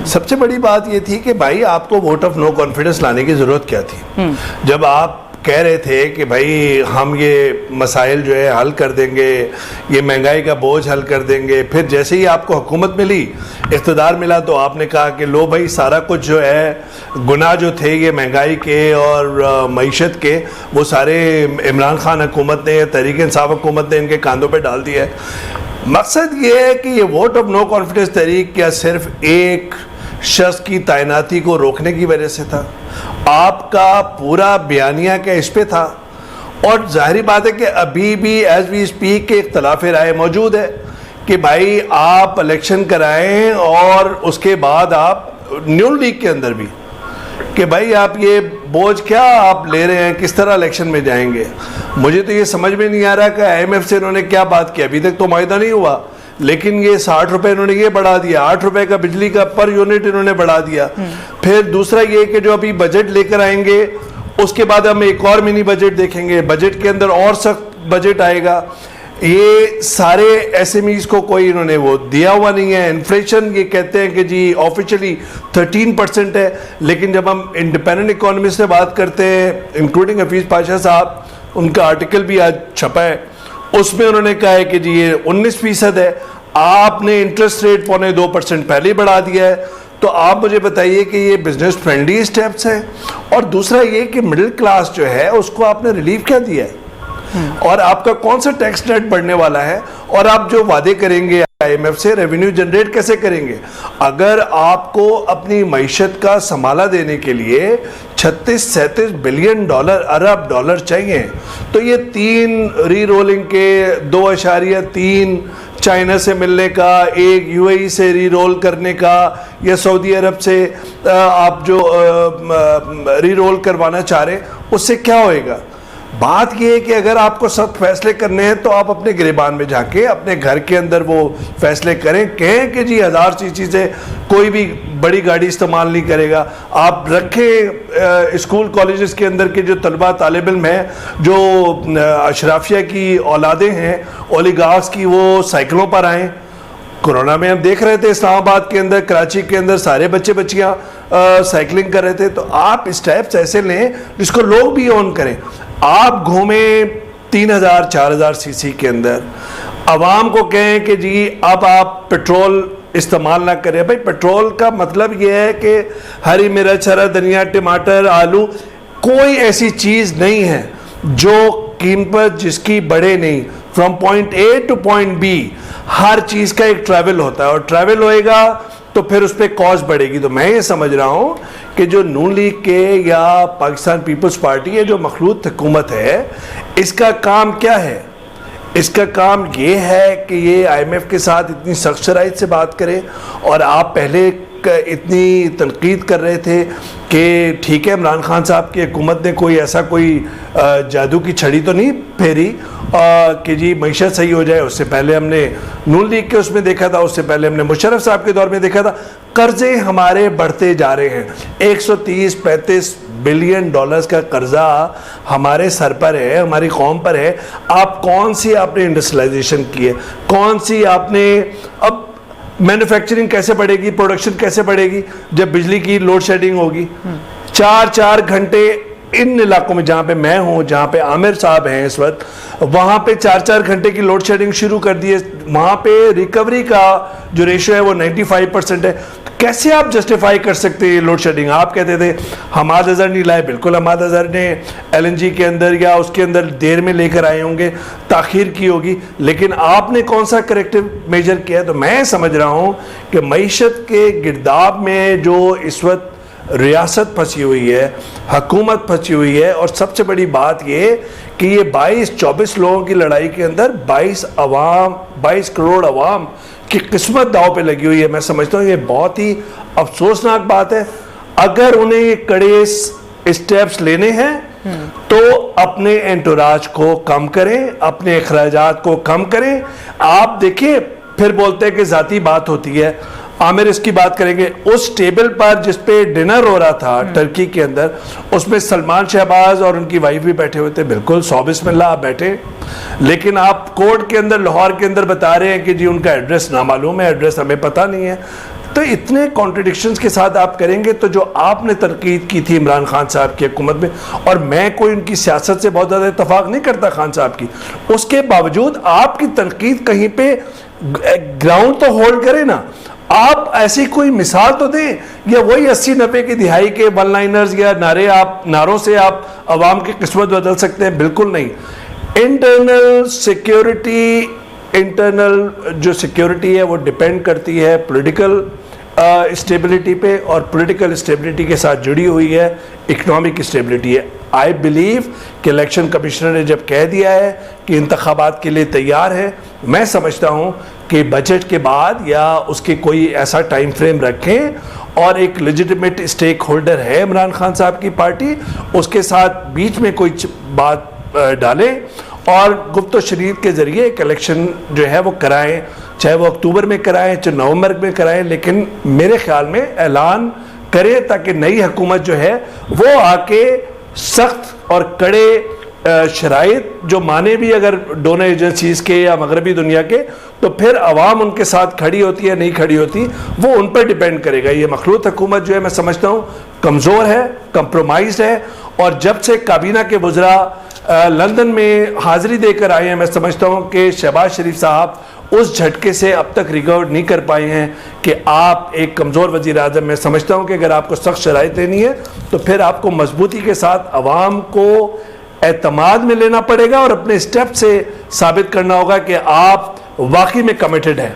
सबसे बड़ी बात ये थी कि भाई आपको वोट ऑफ नो कॉन्फिडेंस लाने की जरूरत क्या थी? जब आप कह रहे थे कि भाई हम ये मसाइल जो है हल कर देंगे, ये महंगाई का बोझ हल कर देंगे, फिर जैसे ही आपको हुकूमत मिली, इक़्तिदार मिला, तो आपने कहा कि लो भाई सारा कुछ जो है गुनाह जो थे ये महंगाई के और मईशत के, वो सारे इमरान खान हुकूमत ने, तहरीक इंसाफ हुकूमत ने इनके कांधों पे डाल दिया है। मकसद ये है कि ये वोट ऑफ नो कॉन्फिडेंस तहरीक क्या सिर्फ एक शख्स की तैनाती को रोकने की वजह से था? आपका पूरा बयानिया क्या इस पे था? और जाहिर बात है कि अभी भी एज वी स्पीक के इख्तलाफ राय मौजूद है कि भाई आप इलेक्शन कराएं और उसके बाद आप न्यू लीग के अंदर भी कि भाई आप ये बोझ क्या आप ले रहे हैं, किस तरह इलेक्शन में जाएंगे? मुझे तो ये समझ में नहीं आ रहा कि IMF से इन्होंने क्या बात की। अभी तक तो मायदा नहीं हुआ, लेकिन ये 60 रुपए इन्होंने ये बढ़ा दिया, 8 रुपए का बिजली का पर यूनिट इन्होंने बढ़ा दिया। फिर दूसरा ये कि जो अभी बजट लेकर आएंगे उसके बाद हम एक और मिनी बजट देखेंगे, बजट के अंदर और सख्त बजट आएगा। ये सारे SMEs को कोई इन्होंने वो दिया हुआ नहीं है। इन्फ्लेशन ये कहते हैं कि जी ऑफिशियली 13% है, लेकिन जब हम इंडिपेंडेंट इकोनॉमिस्ट से बात करते हैं, इंक्लूडिंग हफीज पाशा साहब, उनका आर्टिकल भी आज छपा है, उसमें उन्होंने कहा है कि जी ये 19% है। आपने इंटरेस्ट रेट 2.25% पहले ही बढ़ा दिया है। तो आप मुझे बताइए कि ये बिजनेस फ्रेंडली स्टेप्स हैं? और दूसरा ये कि मिडिल क्लास जो है उसको आपने रिलीफ क्या दिया है? और आपका कौन सा टैक्स नेट बढ़ने वाला है? और आप जो वादे करेंगे IMF से, रेवेन्यू जनरेट कैसे करेंगे? अगर आपको अपनी मईशत का संभाला देने के लिए 36-37 बिलियन डॉलर, अरब डॉलर चाहिए, तो ये 3 री रोलिंग के 2.3 चाइना से मिलने का, 1 UAE से री रोल करने का, या सऊदी अरब से आप जो री रोल करवाना चाह रहे हैं, उससे क्या होएगा? बात यह है कि अगर आपको सख्त फैसले करने हैं तो आप अपने गिरेबान में जाके अपने घर के अंदर वो फैसले करें। कहें कि जी 1000 सीसी से कोई भी बड़ी गाड़ी इस्तेमाल नहीं करेगा। आप रखें स्कूल कॉलेजेस के अंदर के जो तलबा तालिब इल्म हैं, जो अशराफिया की औलादें हैं, ओलिगार्क्स की, वो साइकिलों पर आएँ। कोरोना में हम देख रहे थे इस्लामाबाद के अंदर, कराची के अंदर सारे बच्चे बच्चियां साइकिलिंग कर रहे थे। तो आप स्टेप्स ऐसे लें जिसको लोग भी ऑन करें। आप घूमें 3000-4000 सीसी के अंदर, आवाम को कहें कि जी अब आप पेट्रोल इस्तेमाल ना करें। भाई पेट्रोल का मतलब ये है कि हरी मिर्च, हरा धनिया, टमाटर, आलू, कोई ऐसी चीज़ नहीं है जो कीमत जिसकी बढ़े नहीं। From point A two point B हर चीज़ का एक ट्रैवल होता है, और ट्रैवल होएगा तो फिर उस पर कॉस्ट बढ़ेगी। तो मैं ये समझ रहा हूँ कि जो नून लीग के या पाकिस्तान पीपल्स पार्टी है, जो मखलूत हुकूमत है, इसका काम क्या है? इसका काम ये है कि ये IMF के साथ इतनी सख्त शराइत से बात करे। और आप पहले इतनी तनकीद कर रहे थे कि ठीक है इमरान खान साहब की हुकूमत ने कोई ऐसा कोई जादू की छड़ी तो नहीं फेरी कि जी मईशत सही हो जाए। उससे पहले हमने नून लीग के उसमें देखा था, उससे पहले हमने मुशर्रफ साहब के दौर में देखा था। कर्जे हमारे बढ़ते जा रहे हैं, 130-35 बिलियन डॉलर्स का कर्जा हमारे सर पर है, हमारी कौम पर है। आप कौन सी आपने इंडस्ट्रियलाइजेशन की है? कौन सी आपने अब मैन्युफैक्चरिंग कैसे बढ़ेगी, प्रोडक्शन कैसे बढ़ेगी जब बिजली की लोड शेडिंग होगी? 4-4 घंटे इन इलाकों में जहाँ पे मैं हूँ, जहाँ पे आमिर साहब हैं इस वक्त, वहाँ पे 4-4 घंटे की लोड शेडिंग शुरू कर दी है। वहाँ पे रिकवरी का जो रेशियो है वो 95% है। तो कैसे आप जस्टिफाई कर सकते हैं लोड शेडिंग? आप कहते थे हमाद अजहर नहीं लाए, बिल्कुल हमाद अजहर ने LNG के अंदर या उसके अंदर देर में लेकर आए होंगे, ताखीर की होगी, लेकिन आपने कौन सा करेक्टिव मेजर किया है? तो मैं समझ रहा हूँ कि मईशत के गिरदाब में जो इस वक्त रियासत फंसी हुई है, हुकूमत फंसी हुई है, और सबसे बड़ी बात ये कि ये 22-24 लोगों की लड़ाई के अंदर 22 करोड़ अवाम की किस्मत दाव पे लगी हुई है। मैं समझता हूँ ये बहुत ही अफसोसनाक बात है। अगर उन्हें ये कड़े स्टेप्स लेने हैं तो अपने एंटोराज को कम करें, अपने अखराजात को कम करें। आप देखिए फिर बोलते हैं कि जाती बात होती है। आमिर इसकी बात करेंगे, उस टेबल पर जिस पे डिनर हो रहा था टर्की के अंदर, उसमें सलमान शहबाज और उनकी वाइफ भी बैठे हुए थे। बिल्कुल 100 बिस्मिल्लाह आप बैठे, लेकिन आप कोर्ट के अंदर लाहौर के अंदर बता रहे हैं कि जी उनका एड्रेस नामालूम है, एड्रेस हमें पता नहीं है। तो इतने कॉन्ट्रडिक्शंस के साथ आप करेंगे तो जो आपने तनकीद की थी इमरान खान साहब की हुकूमत में, और मैं कोई उनकी सियासत से बहुत ज़्यादा इत्तफाक नहीं करता खान साहब की, उसके बावजूद आपकी तनकीद कहीं पे ग्राउंड तो होल्ड करे ना। आप ऐसी कोई मिसाल तो दें, या वही 80-90 की दिहाई के वन लाइनर्स या नारों से आप अवाम की किस्मत बदल सकते हैं? बिल्कुल नहीं। इंटरनल जो सिक्योरिटी है वो डिपेंड करती है पॉलिटिकल स्टेबिलिटी पे, और पॉलिटिकल स्टेबिलिटी के साथ जुड़ी हुई है इकोनॉमिक स्टेबिलिटी है। आई बिलीव कि इलेक्शन कमिश्नर ने जब कह दिया है कि इंतखाबात के लिए तैयार है, मैं समझता हूँ कि बजट के बाद या उसके कोई ऐसा टाइम फ्रेम रखें, और एक लेजिटिमेट स्टेक होल्डर है इमरान खान साहब की पार्टी, उसके साथ बीच में कोई बात डालें और गुफ्त शरीर के ज़रिए एक इलेक्शन जो है वो कराएं, चाहे वो अक्टूबर में कराएं चाहे नवंबर में कराएं, लेकिन मेरे ख्याल में ऐलान करें ताकि नई हुकूमत जो है वो आके सख्त और कड़े शराइत जो माने भी अगर डोनर एजेंसीज के या मगरबी दुनिया के, तो फिर अवाम उनके साथ खड़ी होती है नहीं खड़ी होती वो उन पर डिपेंड करेगा। ये मखलूत हुकूमत जो है मैं समझता हूँ कमज़ोर है, कंप्रोमाइज़ है, और जब से काबीना के वज़रा लंदन में हाज़िरी देकर आए हैं, मैं समझता हूँ कि शहबाज शरीफ साहब उस झटके से अब तक रिकवर नहीं कर पाए हैं कि आप एक कमज़ोर वज़ीर आज़म। मैं समझता हूँ कि अगर आपको सख्त शराइत देनी है तो फिर आपको मजबूती के साथ अवाम को एतमाद में लेना पड़ेगा और अपने स्टेप से साबित करना होगा कि आप वाकई में कमिटेड हैं।